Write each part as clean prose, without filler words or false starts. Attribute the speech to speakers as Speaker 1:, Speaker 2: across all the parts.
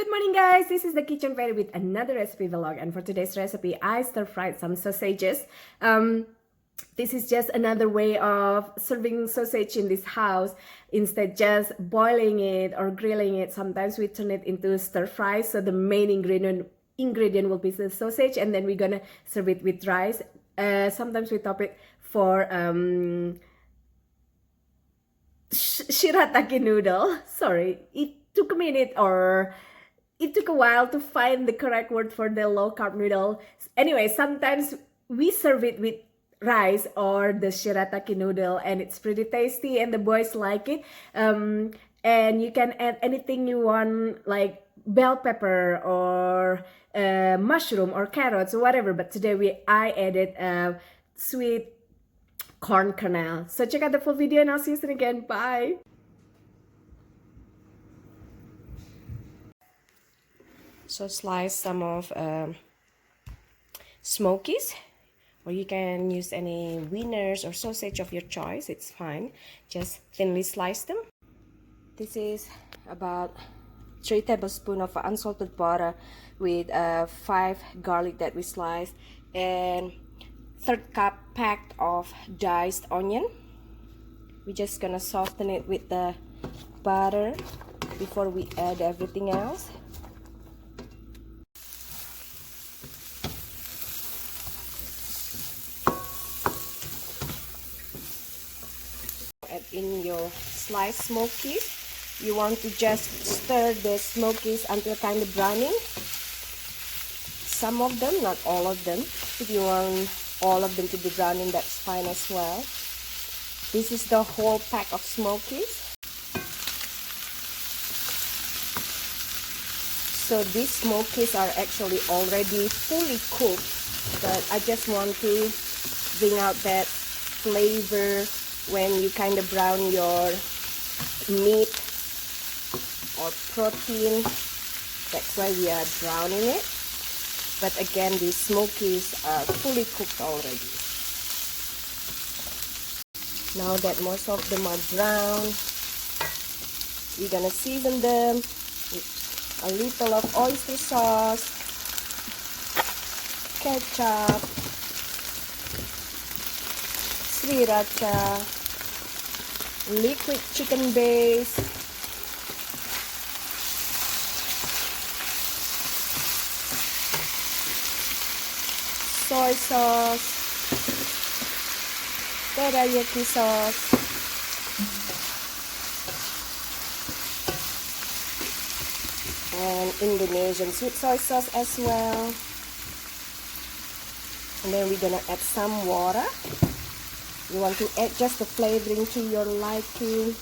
Speaker 1: Good morning guys, this is the Kitchen Fairy with another recipe vlog, and for today's recipe I stir-fried some sausages. This is just another way of serving sausage in this house. Instead just boiling it or grilling it, sometimes we turn it into stir-fry, so the main ingredient will be the sausage, and then we're gonna serve it with rice. Sometimes we top it for shirataki noodle. Sorry, it took a minute, or it took a while to find the correct word for the low carb noodle. Anyway, sometimes we serve it with rice or the shirataki noodle, and it's pretty tasty and the boys like it. And you can add anything you want, like bell pepper or mushroom or carrots or whatever, but today I added sweet corn kernel. So check out the full video and I'll see you soon again. Bye. So slice some of Smokies, or you can use any wieners or sausage of your choice, it's fine. Just thinly slice them. This is about 3 tablespoons of unsalted butter with 5 garlic that we sliced, and 1/3 cup pack of diced onion. We're just gonna soften it with the butter before we add everything else. Add in your sliced Smokies. You want to just stir the Smokies until kind of browning. Some of them, not all of them. If you want all of them to be browning, that's fine as well. This is the whole pack of Smokies. So these Smokies are actually already fully cooked, but I just want to bring out that flavor when you kind of brown your meat or protein. That's why we are browning it. But again, these Smokies are fully cooked already. Now that most of them are brown, we're gonna season them with a little of oyster sauce, ketchup, Sriracha, liquid chicken base, soy sauce, teriyaki sauce, and Indonesian sweet soy sauce as well. And then we're gonna add some water. You want to add just the flavoring to your liking,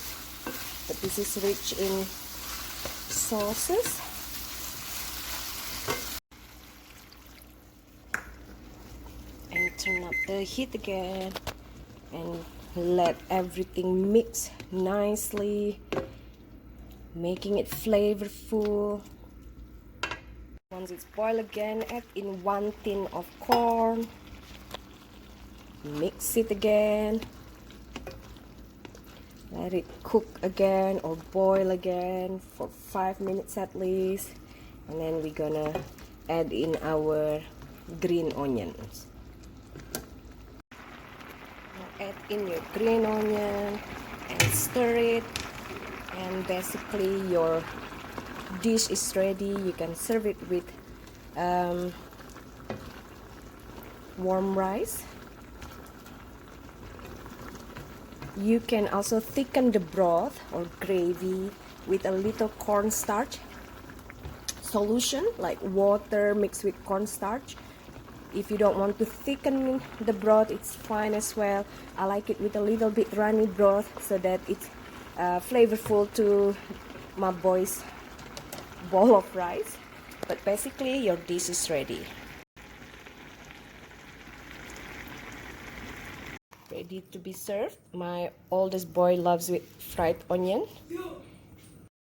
Speaker 1: but this is rich in sauces. And turn up the heat again and let everything mix nicely, making it flavorful. Once it's boiled again, add in 1 tin of corn. Mix it again, let it cook again or boil again for 5 minutes at least, and then we're gonna add in our green onions. Now add in your green onion and stir it, and basically your dish is ready. You can serve it with warm rice. You can also thicken the broth or gravy with a little cornstarch solution, like water mixed with cornstarch. If you don't want to thicken the broth, it's fine as well. I like it with a little bit runny broth so that it's flavorful to my boys' bowl of rice. But basically your dish is ready. Ready to be served. My oldest boy loves with fried onion.